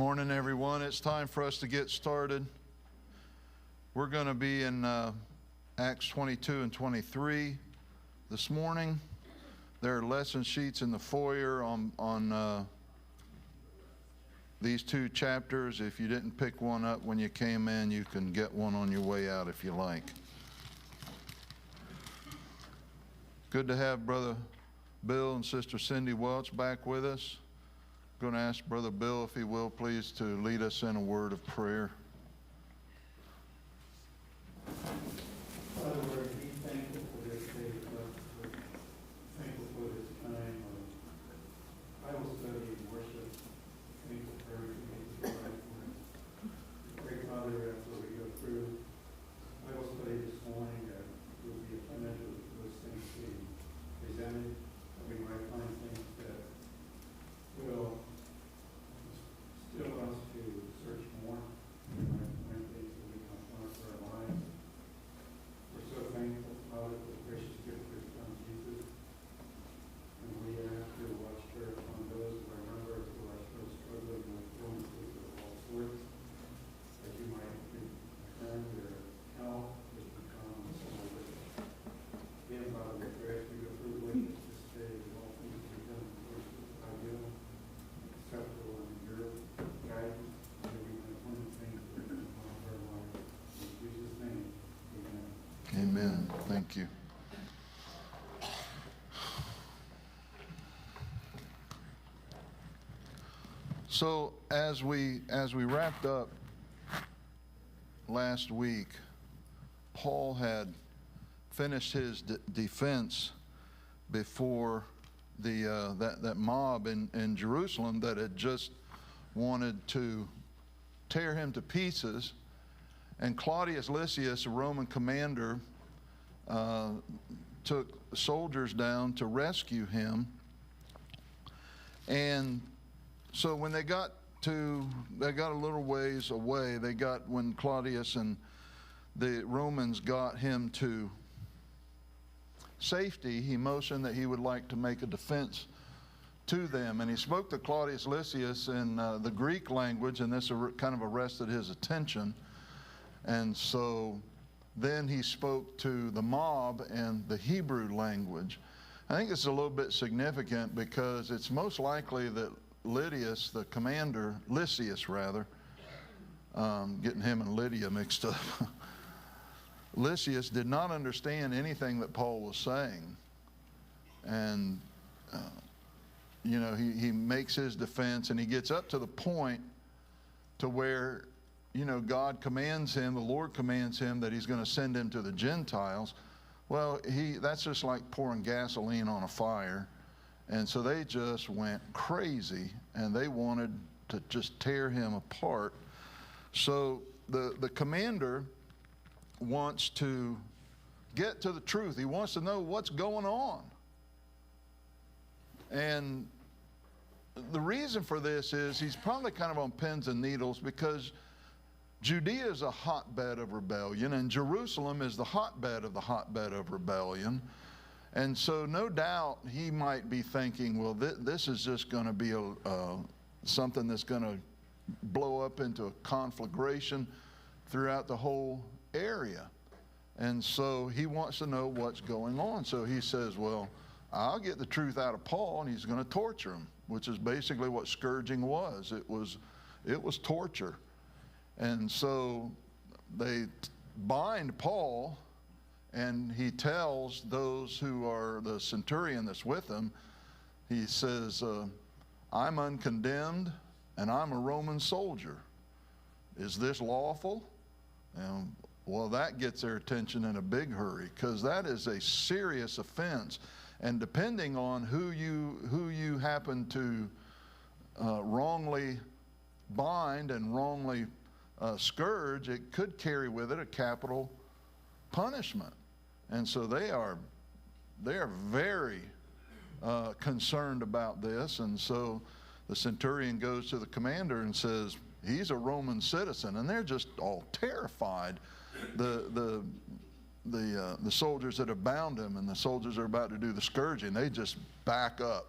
Morning, everyone. It's time for us to get started. We're going to be in Acts 22 and 23 this morning. There are lesson sheets in the foyer on these two chapters. If you didn't pick one up when you came in, you can get one on your way out if you like. Good to have Brother Bill and Sister Cindy Welch back with us. I'm going to ask Brother Bill, if he will, please, to lead us in a word of prayer. Father, we're indeed thankful for this day, we're thankful for this time of Bible study and worship, thankful for everything that you provide for us. We pray, Father, after we go through Bible study this morning, that it will be a pleasure of those things being presented, that we might find things that will still us to search more, we might find things that we can apply for our lives. We're so thankful, Father, for the gracious gift of your Son, Jesus. And we ask you to watch care upon those of our members who are still struggling with illnesses of all sorts, that you might return their health, which becomes so rich. Again, Father, we pray as we go through witness this day, that all things be done according to thy will, acceptable in your guidance, that we can learn things that we can apply to our lives. In Jesus' name, amen. Amen. Thank you. So as we wrapped up last week, Paul had finished his defense before that mob in Jerusalem that had just wanted to tear him to pieces. And Claudius Lysias, a Roman commander, took soldiers down to rescue him. And so when they got a little ways away, when Claudius and the Romans got him to safety, he motioned that he would like to make a defense to them. And he spoke to Claudius Lysias in the Greek language, and this kind of arrested his attention. And so then he spoke to the mob in the Hebrew language. I think it's a little bit significant because it's most likely that Lysias, the commander, getting him and Lydia mixed up, Lysias did not understand anything that Paul was saying. And, he makes his defense, and he gets up to the point to where God commands him, the Lord commands him that he's going to send him to the Gentiles. Well, that's just like pouring gasoline on a fire. And so they just went crazy, and they wanted to just tear him apart. So the commander wants to get to the truth. He wants to know what's going on. And the reason for this is he's probably kind of on pins and needles, because Judea is a hotbed of rebellion, and Jerusalem is the hotbed of rebellion. And so no doubt he might be thinking, well, this is just going to be something that's going to blow up into a conflagration throughout the whole area. And so he wants to know what's going on. So he says, well, I'll get the truth out of Paul, and he's going to torture him, which is basically what scourging was. It was torture. And so they bind Paul, and he tells those who are the centurion that's with him, he says, I'm uncondemned, and I'm a Roman soldier. Is this lawful? And, well, that gets their attention in a big hurry, because that is a serious offense. And depending on who you happen to wrongly bind and wrongly scourge, it could carry with it a capital punishment. And so they are very concerned about this. And so the centurion goes to the commander and says, he's a Roman citizen, and they're just all terrified. The soldiers that have bound him, and the soldiers are about to do the scourging, they just back up.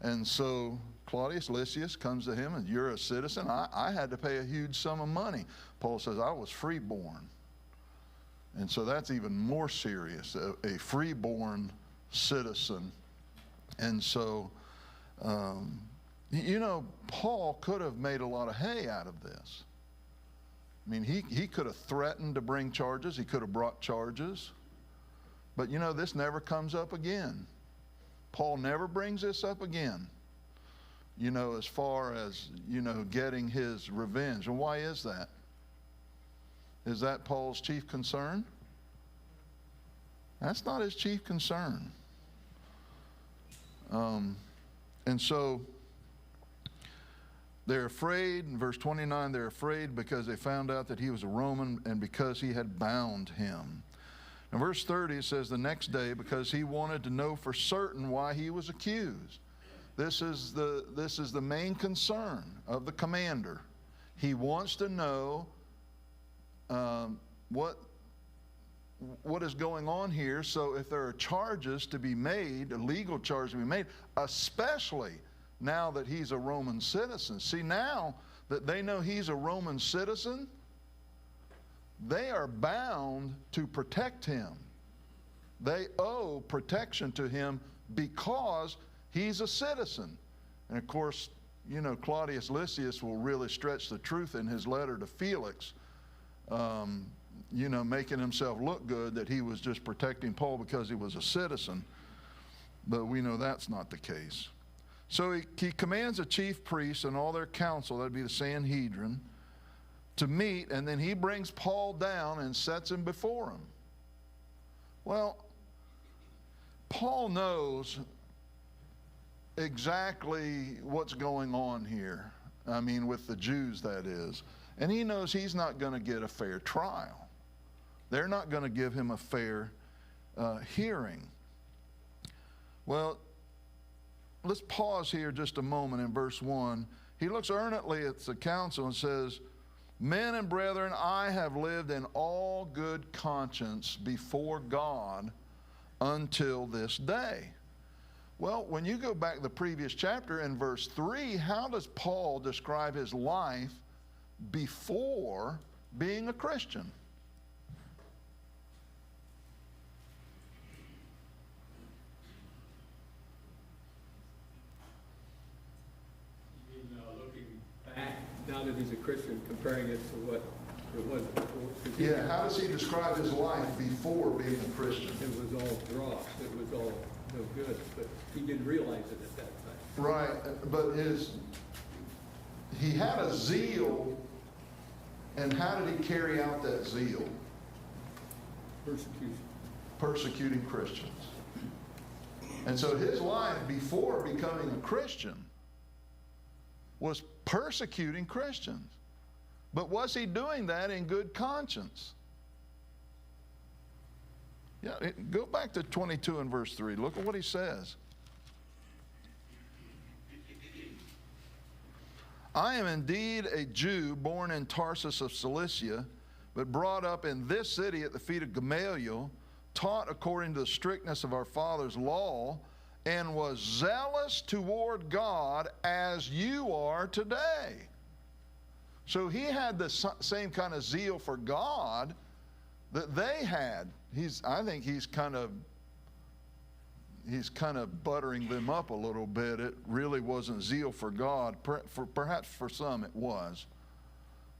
And so Claudius Lysias comes to him and, you're a citizen. I had to pay a huge sum of money. Paul says, I was freeborn. And so that's even more serious, a freeborn citizen. And so, you know, Paul could have made a lot of hay out of this. I mean, he could have threatened to bring charges. He could have brought charges. But, you know, this never comes up again. Paul never brings this up again, you know, as far as, you know, getting his revenge. And why is that? Is that Paul's chief concern? That's not his chief concern. And so they're afraid. In verse 29, they're afraid because they found out that he was a Roman and because he had bound him. In verse 30, it says, the next day, because he wanted to know for certain why he was accused. This is the main concern of the commander. He wants to know what is going on here. So if there are charges to be made, legal charges to be made, especially now that he's a Roman citizen. See, now that they know he's a Roman citizen, they are bound to protect him. They owe protection to him because he's a citizen. And of course, you know, Claudius Lysias will really stretch the truth in his letter to Felix, you know, making himself look good that he was just protecting Paul because he was a citizen. But we know that's not the case. So he commands the chief priests and all their council, that'd be the Sanhedrin, to meet, and then he brings Paul down and sets him before him. Well, Paul knows exactly what's going on here. I mean, with the Jews, that is. And he knows he's not going to get a fair trial. They're not going to give him a fair hearing. Well, let's pause here just a moment in verse 1. He looks earnestly at the council and says, men and brethren, I have lived in all good conscience before God until this day. Well, when you go back to the previous chapter in verse 3, how does Paul describe his life before being a Christian? Looking back, now that he's a Christian, comparing it to what it was before. Yeah, how does he describe his life before being a Christian? It was all dross. It was all no good, but he didn't realize it at that time. Right, but he had a zeal, and how did he carry out that zeal? Persecution. Persecuting Christians. And so his life before becoming a Christian was persecuting Christians. But was he doing that in good conscience? Yeah, go back to 22 and verse 3. Look at what he says. I am indeed a Jew born in Tarsus of Cilicia, but brought up in this city at the feet of Gamaliel, taught according to the strictness of our father's law, and was zealous toward God as you are today. So he had the same kind of zeal for God that they had. I think he's kind of buttering them up a little bit. It really wasn't zeal for God. Perhaps for some it was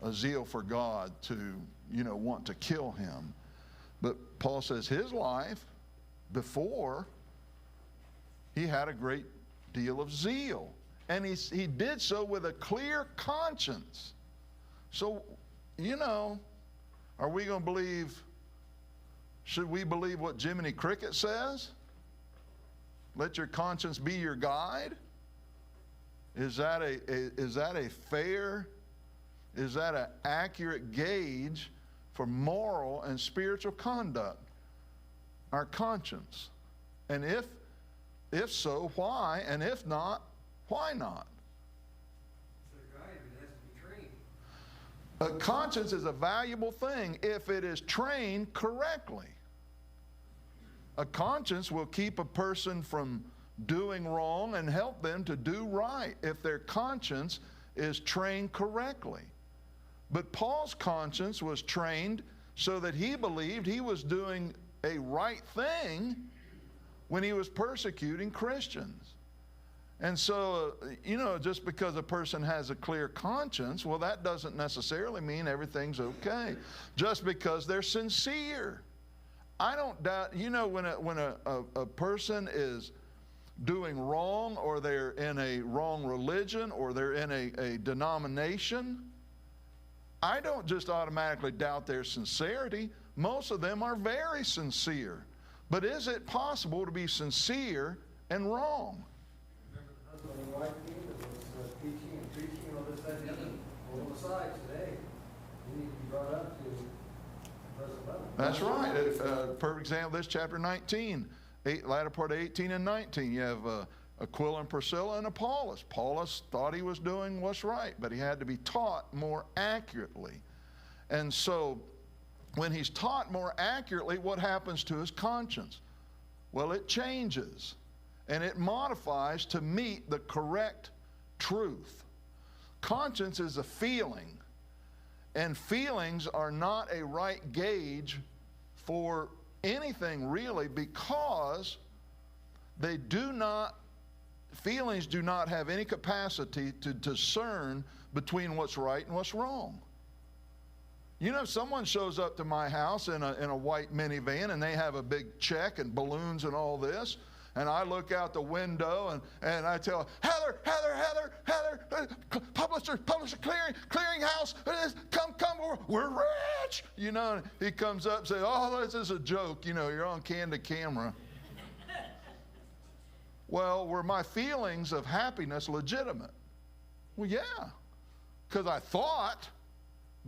a zeal for God to, you know, want to kill him. But Paul says his life before, he had a great deal of zeal. And he did so with a clear conscience. So, you know, are we going to believe, should we believe what Jiminy Cricket says? Let your conscience be your guide? Is that a fair, is that an accurate gauge for moral and spiritual conduct? Our conscience. And if so, why? And if not, why not? A conscience is a valuable thing if it is trained correctly. A conscience will keep a person from doing wrong and help them to do right if their conscience is trained correctly. But Paul's conscience was trained so that he believed he was doing a right thing when he was persecuting Christians. And so, just because a person has a clear conscience, well, that doesn't necessarily mean everything's okay. Just because they're sincere. I don't doubt, when a person is doing wrong, or they're in a wrong religion, or they're in a denomination, I don't just automatically doubt their sincerity. Most of them are very sincere. But is it possible to be sincere and wrong? Remember the husband and wife team that was teaching and preaching all this idea on the side today? You need to be brought up to present level. That's right. For example, this chapter 19, latter part of 18 and 19, you have Aquila and Priscilla and Apollos. Apollos thought he was doing what's right, but he had to be taught more accurately. And so, when he's taught more accurately, what happens to his conscience? Well, it changes, and it modifies to meet the correct truth. Conscience is a feeling, and feelings are not a right gauge for anything really, because feelings do not have any capacity to discern between what's right and what's wrong. If someone shows up to my house in a white minivan and they have a big check and balloons and all this, and I look out the window and I tell Heather, publisher, clearinghouse, come, we're rich. He comes up and says, oh, this is a joke. You're on candid camera. Well, were my feelings of happiness legitimate? Well, yeah, because I thought.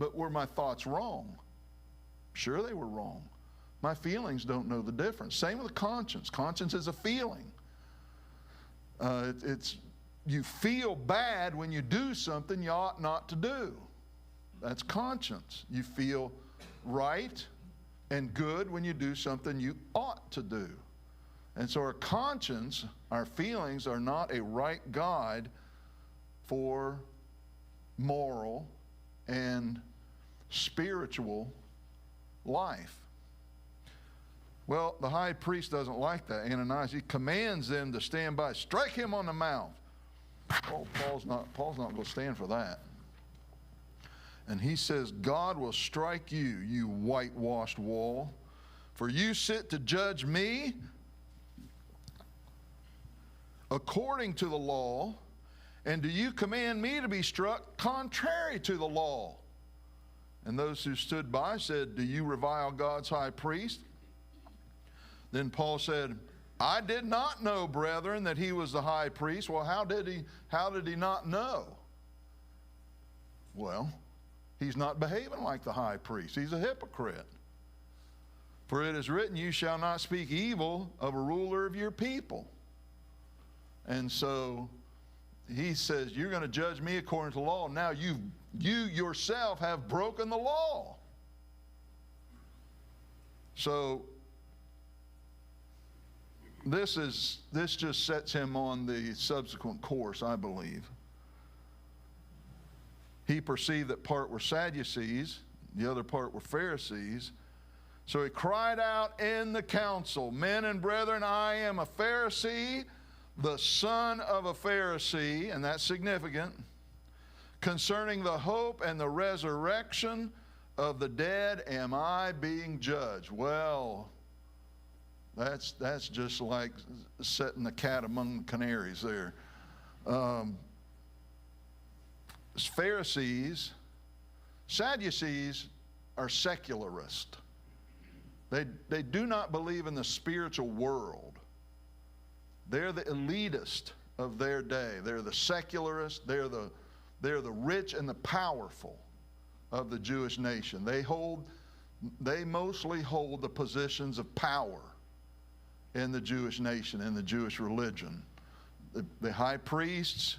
But were my thoughts wrong? Sure, they were wrong. My feelings don't know the difference. Same with the conscience. Conscience is a feeling. You feel bad when you do something you ought not to do. That's conscience. You feel right and good when you do something you ought to do. And so our conscience, our feelings, are not a right guide for moral and spiritual life. Well, the high priest doesn't like that. Ananias, he commands them to stand by. Strike him on the mouth. Oh, Paul's not going to stand for that. And he says, God will strike you, you whitewashed wall. For you sit to judge me according to the law, and do you command me to be struck contrary to the law? And those who stood by said, do you revile God's high priest? Then Paul said, I did not know, brethren, that he was the high priest. Well, how did he not know? Well, he's not behaving like the high priest. He's a hypocrite. For it is written, you shall not speak evil of a ruler of your people. And so he says, you're going to judge me according to the law. Now you yourself have broken the law. So this just sets him on the subsequent course, I believe. He perceived that part were Sadducees, the other part were Pharisees. So he cried out in the council, men and brethren, I am a Pharisee, the son of a Pharisee, and that's significant, concerning the hope and the resurrection of the dead am I being judged. Well, that's just like setting the cat among the canaries there. Pharisees, Sadducees are secularist. They do not believe in the spiritual world. They're the elitist of their day. They're the secularists. They're the rich and the powerful of the Jewish nation. They mostly hold the positions of power in the Jewish nation, in the Jewish religion. The high priests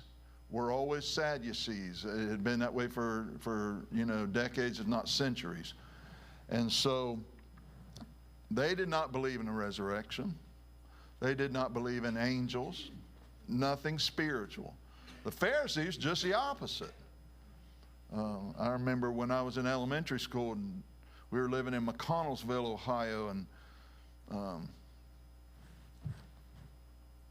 were always Sadducees. It had been that way for decades, if not centuries. And so they did not believe in the resurrection. They did not believe in angels, nothing spiritual. The Pharisees, just the opposite. I remember when I was in elementary school and we were living in McConnellsville, Ohio, and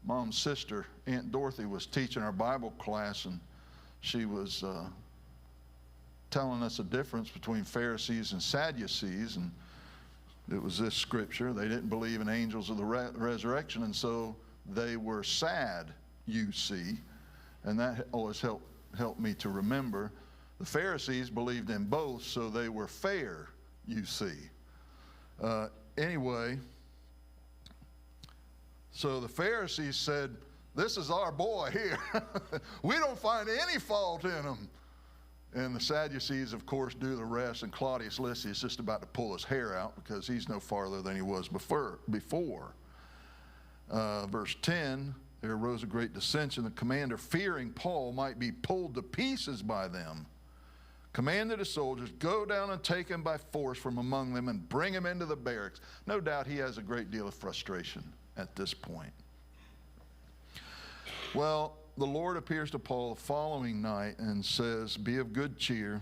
Mom's sister, Aunt Dorothy, was teaching our Bible class, and she was telling us the difference between Pharisees and Sadducees, and it was this scripture: they didn't believe in angels of the resurrection, and so they were sad, you see. And that always helped me to remember. The Pharisees believed in both, so they were fair, you see. Anyway, so the Pharisees said, this is our boy here. We don't find any fault in him. And the Sadducees, of course, do the rest, and Claudius Lysias is just about to pull his hair out because he's no farther than he was before. Verse 10, there arose a great dissension. The commander, fearing Paul might be pulled to pieces by them, commanded his soldiers, go down and take him by force from among them and bring him into the barracks. No doubt he has a great deal of frustration at this point. Well, the Lord appears to Paul the following night and says, be of good cheer,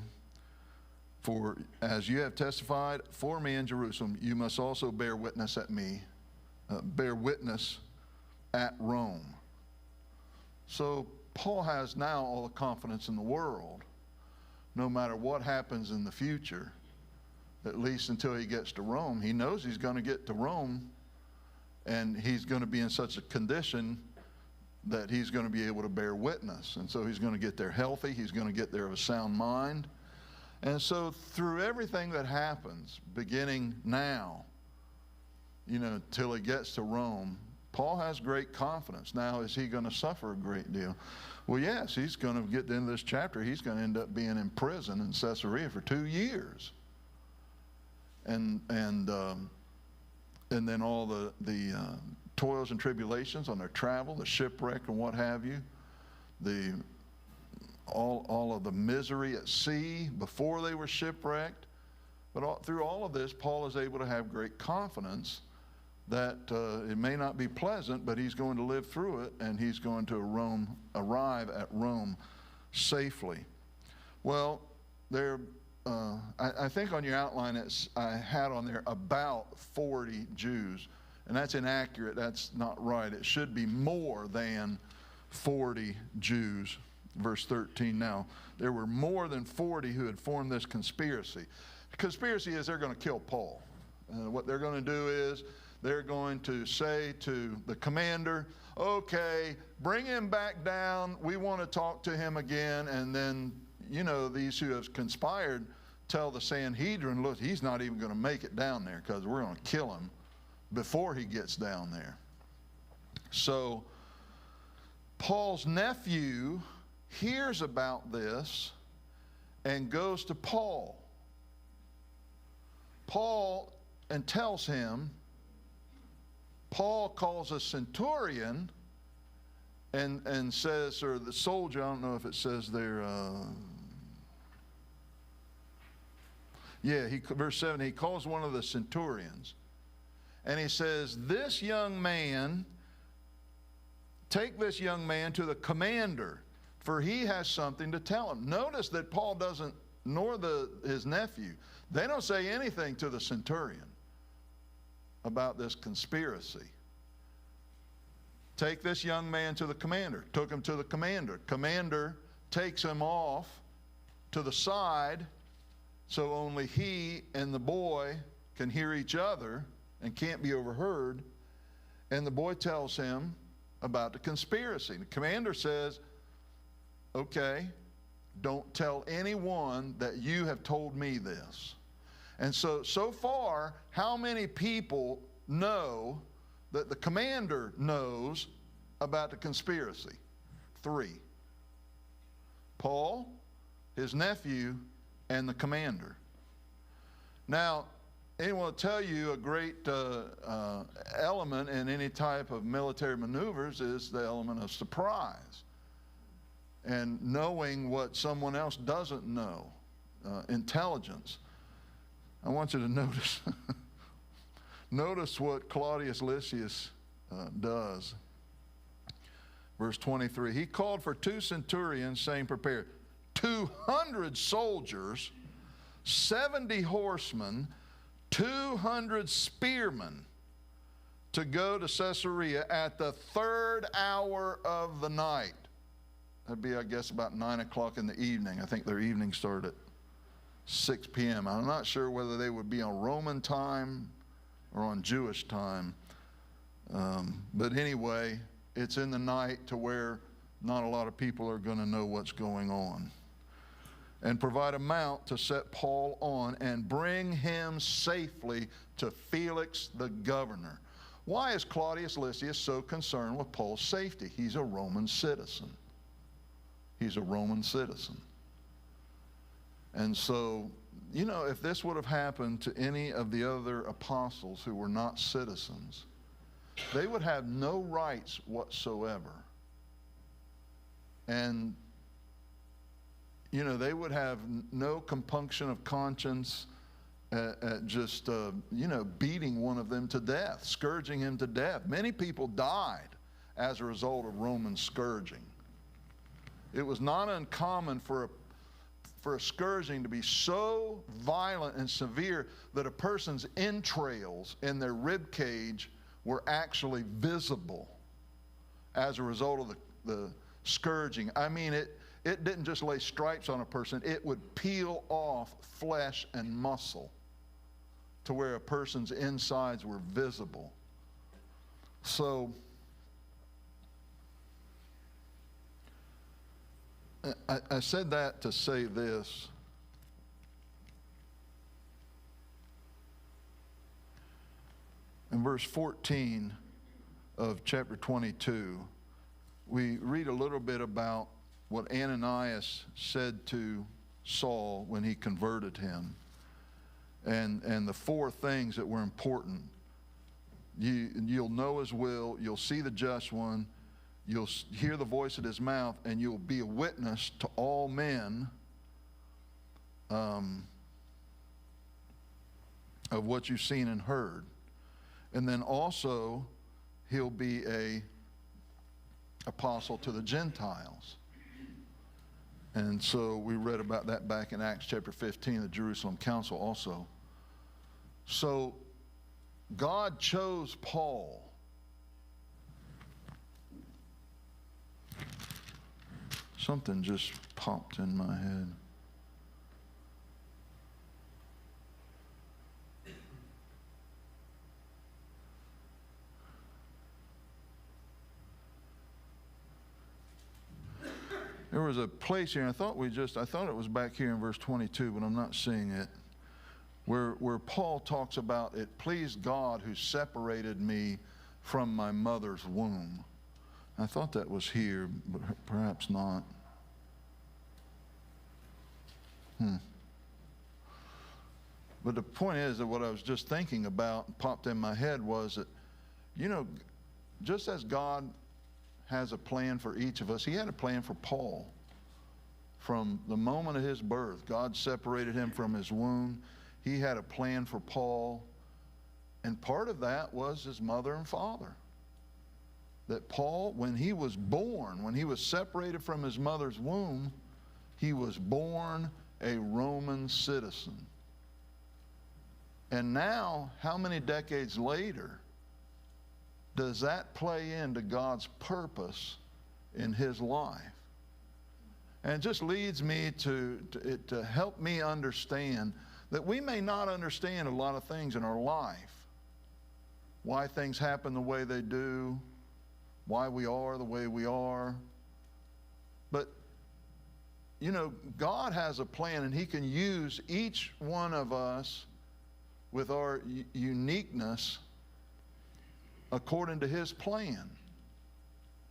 for as you have testified for me in Jerusalem, you must also bear witness at Rome. So Paul has now all the confidence in the world. No matter what happens in the future, at least until he gets to Rome, he knows he's going to get to Rome, and he's going to be in such a condition that he's going to be able to bear witness. And so he's going to get there healthy. He's going to get there of a sound mind. And so through everything that happens, beginning now, till he gets to Rome, Paul has great confidence. Now, is he going to suffer a great deal? Well, yes, he's going to get into this chapter. He's going to end up being in prison in Caesarea for 2 years. And then all the toils and tribulations on their travel, the shipwreck and what have you, all of the misery at sea before they were shipwrecked. But through all of this, Paul is able to have great confidence that it may not be pleasant, but he's going to live through it, and he's going to arrive at Rome safely. Well, I think on your outline I had on there about 40 Jews, and that's inaccurate. That's not right. It should be more than 40 Jews. Verse 13 now, there were more than 40 who had formed this conspiracy. The conspiracy is they're going to kill Paul. What they're going to do is they're going to say to the commander, okay, bring him back down. We want to talk to him again. And then, these who have conspired tell the Sanhedrin, look, he's not even going to make it down there because we're going to kill him before he gets down there. So Paul's nephew hears about this and goes to Paul. And tells him. Paul calls a centurion and says, or the soldier, I don't know if it says there, verse 7, he calls one of the centurions. And he says, take this young man to the commander, for he has something to tell him. Notice that Paul doesn't, nor his nephew, they don't say anything to the centurion about this conspiracy. Take this young man to the commander. Took him to the commander. Commander takes him off to the side so only he and the boy can hear each other and can't be overheard. And the boy tells him about the conspiracy. The commander says, okay, don't tell anyone that you have told me this. And so far, how many people know that the commander knows about the conspiracy? 3. Paul, his nephew, and the commander. Now, anyone will tell you a great element in any type of military maneuvers is the element of surprise. And knowing what someone else doesn't know, intelligence. I want you to notice what Claudius Lysias does. Verse 23, he called for 2 centurions, saying, prepare 200 soldiers, 70 horsemen, 200 spearmen to go to Caesarea at the 3rd hour of the night. That'd be, I guess, about 9 o'clock in the evening. I think their evening started at 6 p.m. I'm not sure whether they would be on Roman time or on Jewish time. But anyway, it's in the night to where not a lot of people are going to know what's going on. And provide a mount to set Paul on and bring him safely to Felix the governor. Why is Claudius Lysias so concerned with Paul's safety? He's a Roman citizen. He's a Roman citizen. And so, you know, if this would have happened to any of the other apostles who were not citizens, they would have no rights whatsoever. And, you know, they would have no compunction of conscience at just, you know, beating one of them to death, scourging him to death. Many people died as a result of Roman scourging. It was not uncommon for a scourging to be so violent and severe that a person's entrails in their rib cage were actually visible as a result of the scourging. I mean, it didn't just lay stripes on a person, it would peel off flesh and muscle to where a person's insides were visible. So, I said that to say this. In verse 14 of chapter 22, we read a little bit about what Ananias said to Saul when he converted him. And the 4 things that were important. You'll know his will, you'll see the just one, you'll hear the voice of his mouth, and you'll be a witness to all men of what you've seen and heard. And then also, he'll be a apostle to the Gentiles. And so we read about that back in Acts chapter 15, the Jerusalem Council also. So God chose Paul. Something just popped in my head. There was a place here, and I thought it was back here in verse 22, but I'm not seeing it, where Paul talks about it pleased God who separated me from my mother's womb. I thought that was here, but perhaps not. But the point is that what I was just thinking about, popped in my head, was that, you know, just as God has a plan for each of us, he had a plan for Paul. From the moment of his birth, God separated him from his womb. He had a plan for Paul. And part of that was his mother and father. That Paul, when he was born, when he was separated from his mother's womb, he was born a Roman citizen. And now, how many decades later, does that play into God's purpose in his life? And it just leads me to help me understand that we may not understand a lot of things in our life. Why things happen the way they do, why we are the way we are. But, you know, God has a plan, and he can use each one of us with our uniqueness according to his plan.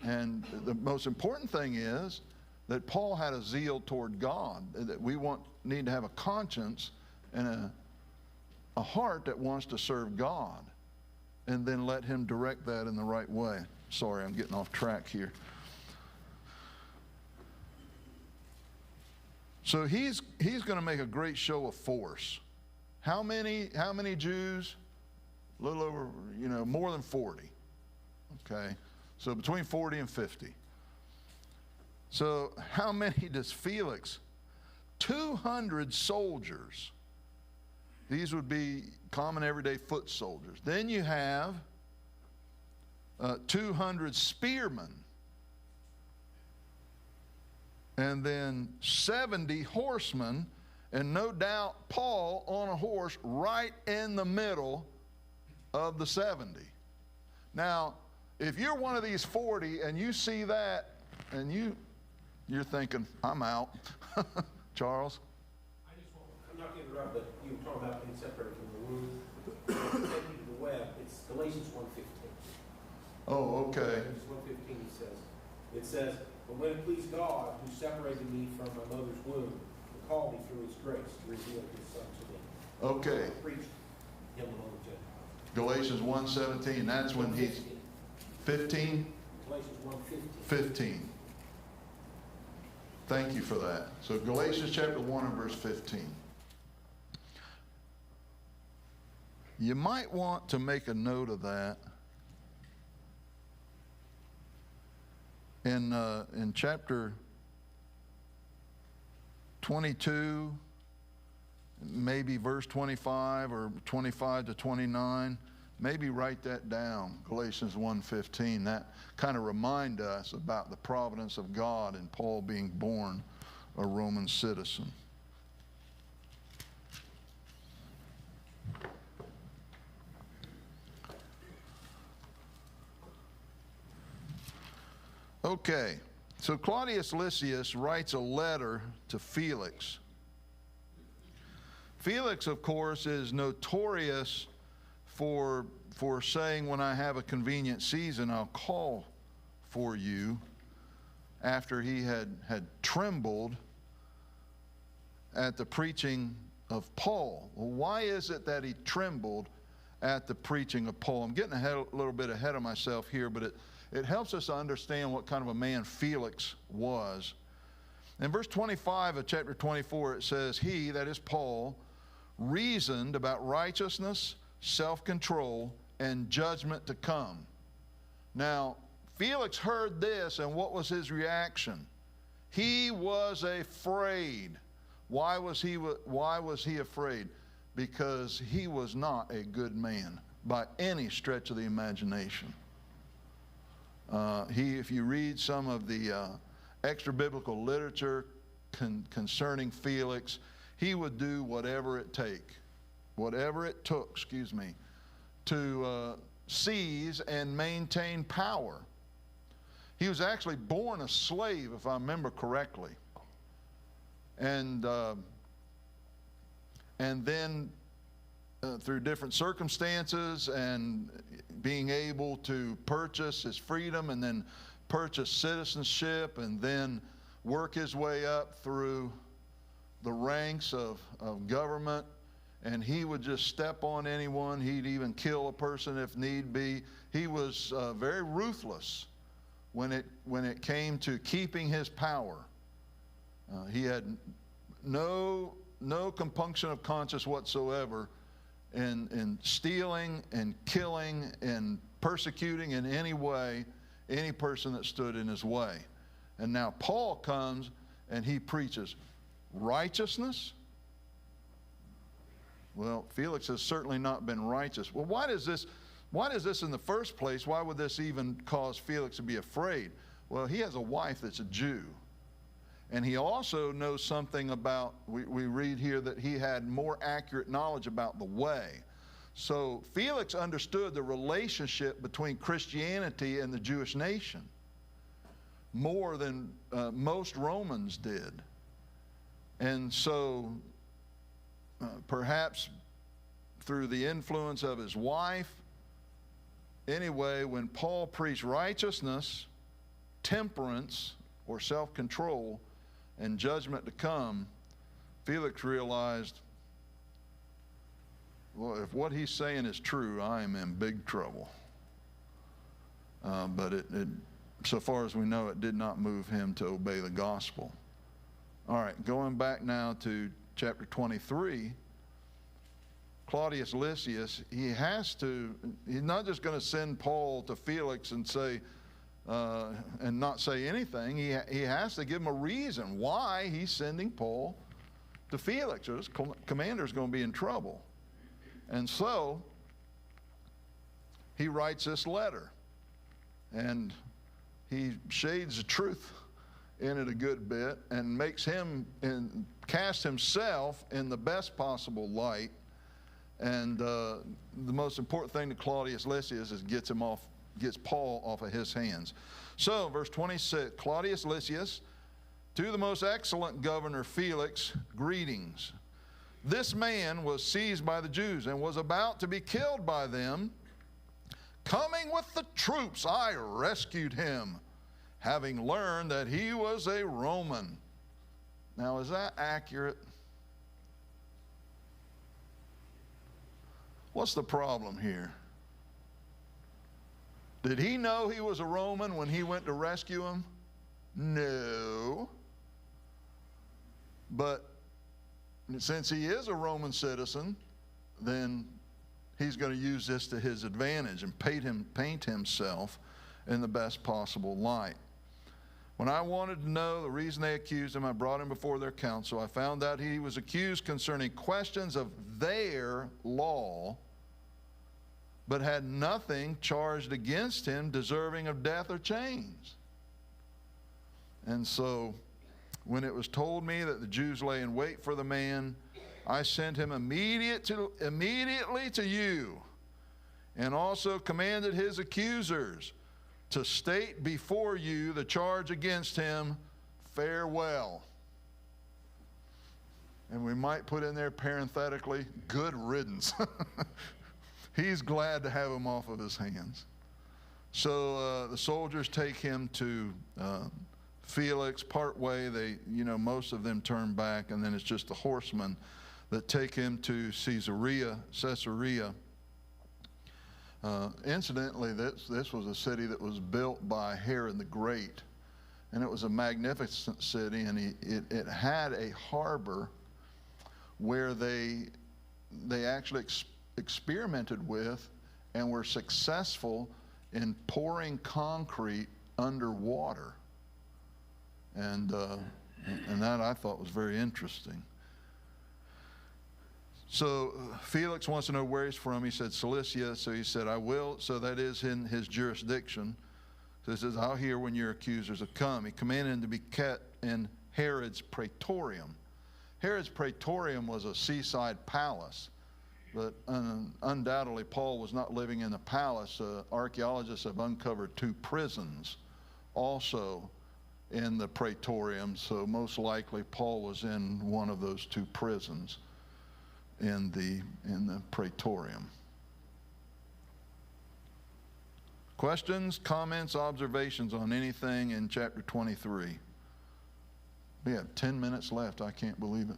And the most important thing is that Paul had a zeal toward God, that we need to have a conscience and a heart that wants to serve God, and then let him direct that in the right way. Sorry, I'm getting off track here. So he's going to make a great show of force. How many Jews? A little over, more than 40. Okay, so between 40 and 50. So how many does Felix? 200 soldiers. These would be common everyday foot soldiers. Then you have 200 spearmen. And then 70 horsemen. And no doubt Paul on a horse right in the middle of the 70. Now, if you're one of these 40 and you see that and you're thinking, I'm out. Charles? I'm not going to interrupt, but you were talking about being separated from the womb. Taking to the web, it's Galatians 1:15. Oh, okay. Galatians 1:15 it says, but when it pleased God, who separated me from my mother's womb, to call me through his grace to reveal his son to me. Okay. I preached him among the Gentiles. Galatians 1:17, that's when he's 15? Galatians 1:15. 15. Thank you for that. So Galatians chapter 1 and verse 15. You might want to make a note of that. In chapter 22, maybe verse 25 or 25 to 29, maybe write that down, Galatians 1:15. That kind of remind us about the providence of God and Paul being born a Roman citizen. Okay, so Claudius Lysias writes a letter to Felix. Felix, of course, is notorious for saying, when I have a convenient season, I'll call for you, after he had trembled at the preaching of Paul. Well, why is it that he trembled at the preaching of Paul? I'm getting a little bit ahead of myself here, but it helps us to understand what kind of a man Felix was. In verse 25 of chapter 24, it says, he, that is Paul, reasoned about righteousness, self-control, and judgment to come. Now, Felix heard this, and what was his reaction? He was afraid. Why was he afraid? Because he was not a good man by any stretch of the imagination. If you read some of the extra biblical literature concerning Felix, he would do whatever it took, to seize and maintain power. He was actually born a slave, if I remember correctly. And then through different circumstances and being able to purchase his freedom and then purchase citizenship and then work his way up through the ranks of government, and he would just step on anyone. He'd even kill a person if need be. He was very ruthless when it came to keeping his power. He had no compunction of conscience whatsoever in stealing and killing and persecuting in any way any person that stood in his way. And now Paul comes and he preaches righteousness. Well, Felix has certainly not been righteous. Well, why does this in the first place, why would this even cause Felix to be afraid? Well, he has a wife that's a Jew. And he also knows something about, we read here that he had more accurate knowledge about the way. So Felix understood the relationship between Christianity and the Jewish nation more than most Romans did. And so perhaps through the influence of his wife, anyway, when Paul preached righteousness, temperance, or self-control, and judgment to come, Felix realized, well, if what he's saying is true, I am in big trouble. But so far as we know, it did not move him to obey the gospel. All right, going back now to chapter 23, Claudius Lysias, he's not just going to send Paul to Felix and say, and not say anything. He has to give him a reason why he's sending Paul to Felix, or this commander's going to be in trouble. And so he writes this letter, and he shades the truth in it a good bit and makes him and casts himself in the best possible light. And the most important thing to Claudius Lysias is gets Paul off of his hands. So, verse 26, Claudius Lysias, to the most excellent governor Felix, greetings. This man was seized by the Jews and was about to be killed by them. Coming with the troops, I rescued him, having learned that he was a Roman. Now, is that accurate? What's the problem here? Did he know he was a Roman when he went to rescue him? No. But since he is a Roman citizen, then he's going to use this to his advantage and paint himself in the best possible light. When I wanted to know the reason they accused him, I brought him before their council. I found out he was accused concerning questions of their law, but had nothing charged against him deserving of death or chains. And so, when it was told me that the Jews lay in wait for the man, I sent him immediately to you, and also commanded his accusers to state before you the charge against him. Farewell. And we might put in there parenthetically, good riddance. He's glad to have him off of his hands. So the soldiers take him to Felix. Part way, most of them turn back, and then it's just the horsemen that take him to Caesarea. Incidentally, this was a city that was built by Herod the Great, and it was a magnificent city, and it had a harbor where they actually experimented with and were successful in pouring concrete underwater. And that I thought was very interesting. So Felix wants to know where he's from. He said Cilicia, so he said, I will. So that is in his jurisdiction. So he says, I'll hear when your accusers have come. He commanded him to be kept in Herod's praetorium. Herod's praetorium was a seaside palace, but undoubtedly Paul was not living in the palace. Archaeologists have uncovered 2 prisons also in the praetorium, so most likely Paul was in one of those 2 prisons in the praetorium. Questions, comments, observations on anything in chapter 23? We have 10 minutes left. I can't believe it.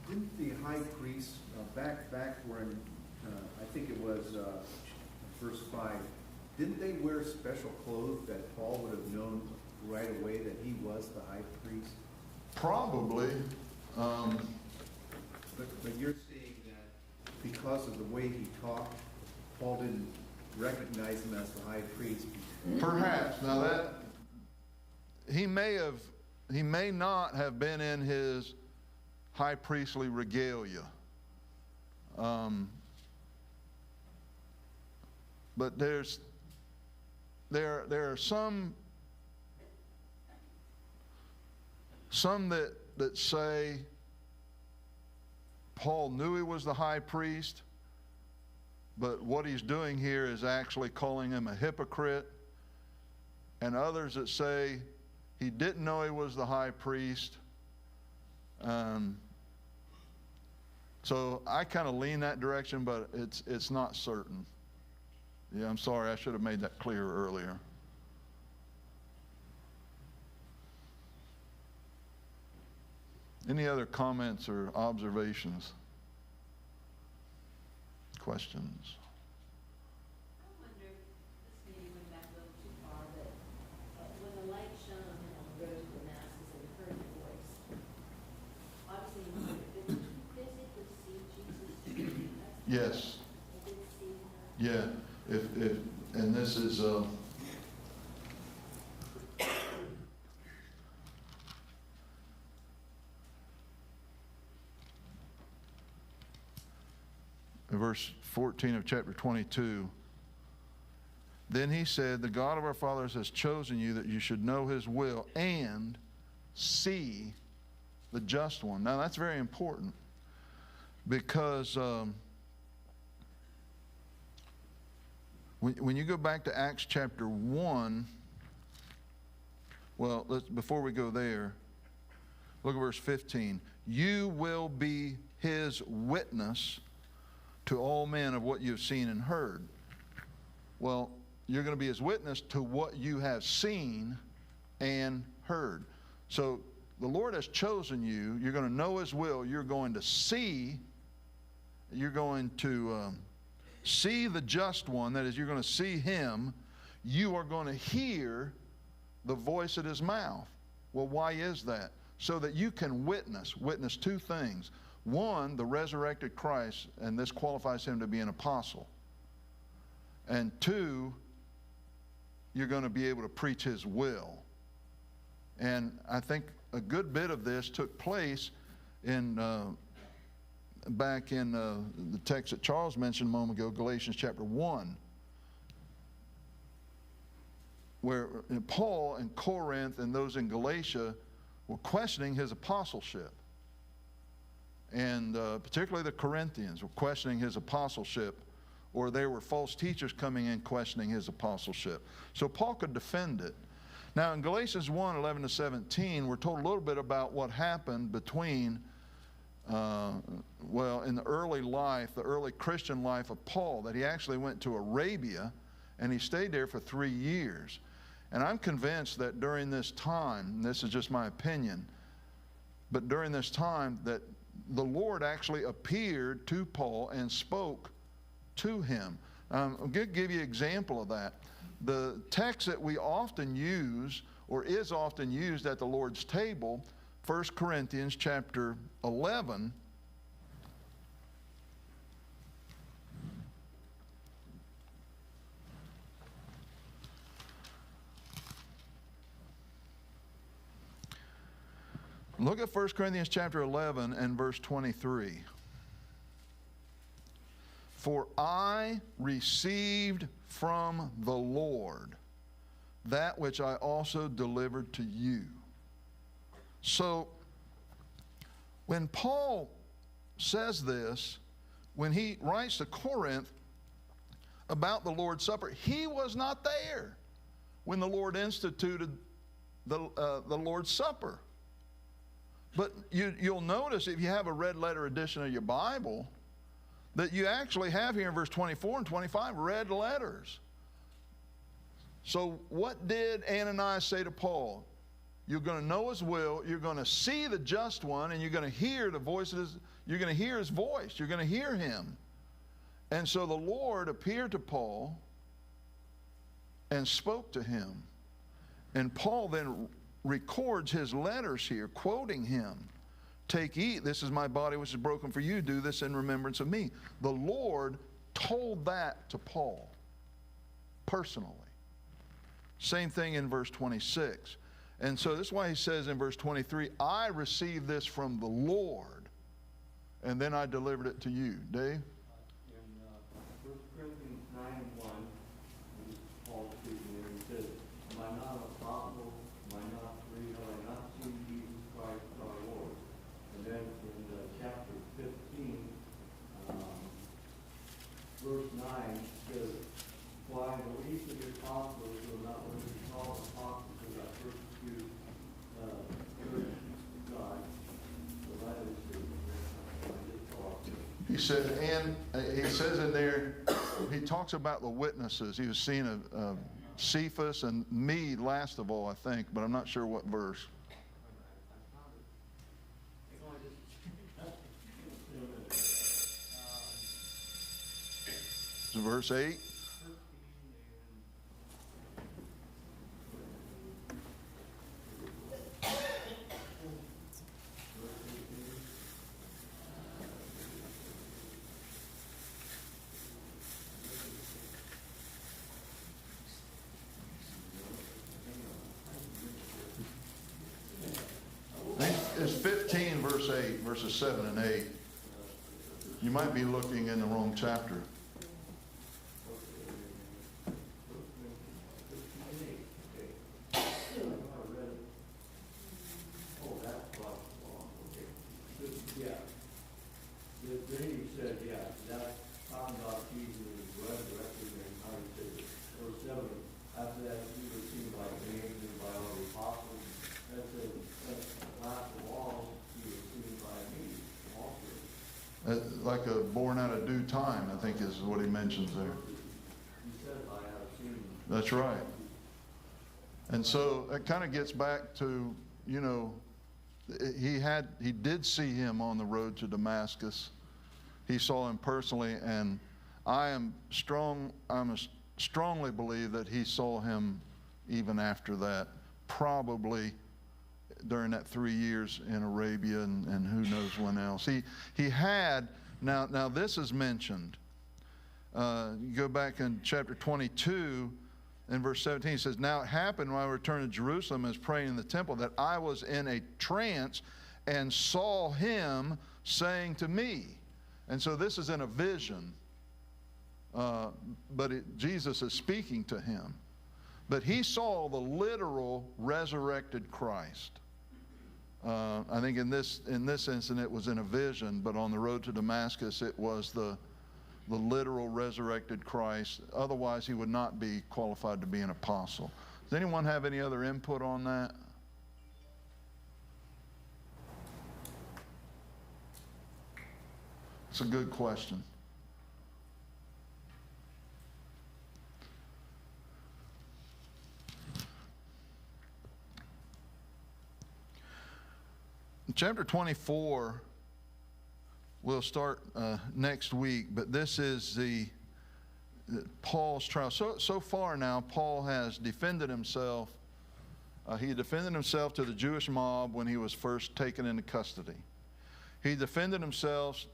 Didn't the high priest, back when, I think it was verse 5, didn't they wear special clothes that Paul would have known right away that he was the high priest? Probably. But you're saying that because of the way he talked, Paul didn't recognize him as the high priest? Perhaps. Now that he may not have been in his high priestly regalia. But there are some that say Paul knew he was the high priest, but what he's doing here is actually calling him a hypocrite. And others that say he didn't know he was the high priest. So I kind of lean that direction, but it's not certain. Yeah, I'm sorry, I should have made that clear earlier. Any other comments or observations? Questions? I wonder if this maybe went back a little too far, Yes. I did see that. Yeah. And this is, verse 14 of chapter 22. Then he said, the God of our fathers has chosen you that you should know his will and see the just one. Now that's very important because when you go back to Acts chapter 1, well, before we go there, look at verse 15. You will be his witness to all men of what you've seen and heard. Well, you're going to be his witness to what you have seen and heard. So the Lord has chosen you. You're going to know his will. You're going to see. You're going to see the just one. That is, you're going to see him. You are going to hear the voice at his mouth. Well, why is that? So that you can witness two things. One, the resurrected Christ, and this qualifies him to be an apostle. And two, you're going to be able to preach his will. And I think a good bit of this took place in back in the text that Charles mentioned a moment ago, Galatians chapter 1, where Paul in Corinth and those in Galatia were questioning his apostleship. And particularly the Corinthians were questioning his apostleship, or there were false teachers coming in questioning his apostleship. So Paul could defend it. Now in Galatians 1, 11 to 17, we're told a little bit about what happened between, well, in the early life, the early Christian life of Paul, that he actually went to Arabia and he stayed there for 3 years. And I'm convinced that during this time, and this is just my opinion, but during this time that the Lord actually appeared to Paul and spoke to him. I'm going to give you an example of that. The text that we often use, or is often used at the Lord's table, 1 Corinthians chapter 11, look at 1 Corinthians chapter 11 and verse 23. For I received from the Lord that which I also delivered to you. So, when Paul says this, when he writes to Corinth about the Lord's Supper, he was not there when the Lord instituted the Lord's Supper. But you'll notice if you have a red letter edition of your Bible, that you actually have here in verse 24 and 25 red letters. So what did Ananias say to Paul? You're going to know his will, you're going to see the just one, and you're going to hear the voice of his, you're going to hear his voice, you're going to hear him. And so the Lord appeared to Paul and spoke to him. And Paul then records his letters here, quoting him. Take, eat, this is my body which is broken for you, do this in remembrance of me. The Lord told that to Paul personally. Same thing in verse 26. And so this is why he says in verse 23, I received this from the Lord, and then I delivered it to you. Dave? In 1 Corinthians 9:1, Paul speaking there, he says, am I not an apostle? Am I not free? Have I not seen Jesus Christ our Lord? And then in chapter 15, verse 9, says, why the least of your apostles will not want to be called apostles because I persecute God. So that is He said, and he says in there, he talks about the witnesses. He was seeing of Cephas and me last of all, I think, but I'm not sure what verse. Is it verse 8? 15, verse 8, verses 7 and 8. You might be looking in the wrong chapter. Then he said, yeah, that's talking about Jesus resurrected and how he said it. Verse 7, after that, he was seen by James and by all the apostles. That says, last of all, he was seen by me also. Like a born out of due time, I think is what he mentions there. He says, I have seen him. That's right. And so it kind of gets back to, you know, he did see him on the road to Damascus. He saw him personally, and I strongly believe that he saw him even after that, probably during that 3 years in Arabia and who knows when else. He had, now this is mentioned. You go back in chapter 22, in verse 17, it says, now it happened when I returned to Jerusalem and was praying in the temple that I was in a trance and saw him saying to me. And so this is in a vision, but Jesus is speaking to him. But he saw the literal resurrected Christ. I think in this incident it was in a vision, but on the road to Damascus it was the literal resurrected Christ. Otherwise he would not be qualified to be an apostle. Does anyone have any other input on that? It's a good question. In chapter 24, we'll start next week, but this is Paul's trial. So far now, Paul has defended himself. He defended himself to the Jewish mob when he was first taken into custody. He defended himself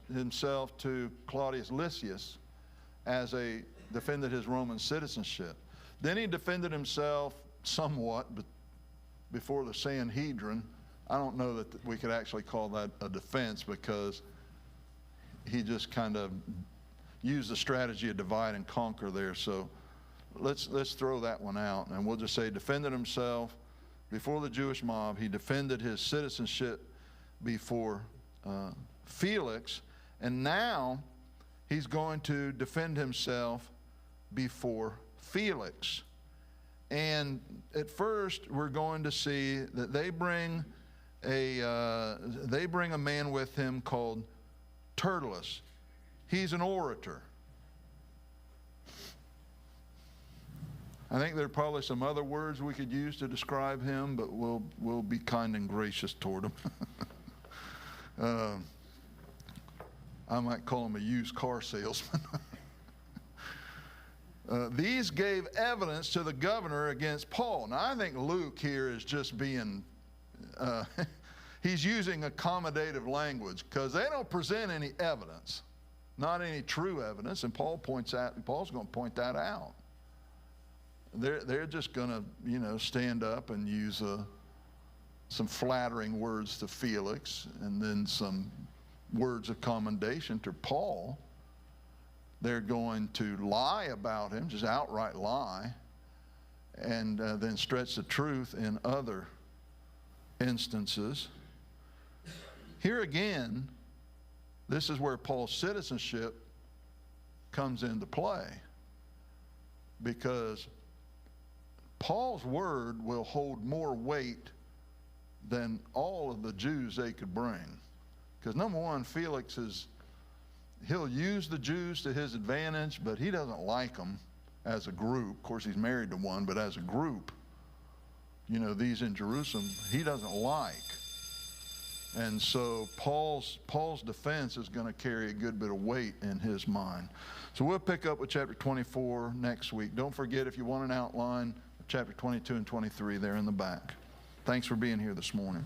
to Claudius Lysias defended his Roman citizenship. Then he defended himself somewhat before the Sanhedrin. I don't know that we could actually call that a defense, because he just kind of used the strategy of divide and conquer there. So let's throw that one out, and we'll just say defended himself before the Jewish mob. He defended his citizenship before Felix, and now he's going to defend himself before Felix. And at first we're going to see that they bring a man with him called Tertullus. He's an orator. I think there are probably some other words we could use to describe him, but we'll be kind and gracious toward him. I might call him a used car salesman. These gave evidence to the governor against Paul. Now, I think Luke here is just being, he's using accommodative language, because they don't present any evidence, not any true evidence, and Paul's going to point that out. They're just going to, stand up and use some flattering words to Felix, and then some words of commendation to Paul. They're going to lie about him, just outright lie, and then stretch the truth in other instances. Here again, this is where Paul's citizenship comes into play, because Paul's word will hold more weight than all of the Jews they could bring. Because number one, Felix he'll use the Jews to his advantage, but he doesn't like them as a group. Of course, he's married to one, but as a group, these in Jerusalem, he doesn't like. And so Paul's defense is going to carry a good bit of weight in his mind. So we'll pick up with chapter 24 next week. Don't forget, if you want an outline, chapter 22 and 23 there in the back. Thanks for being here this morning.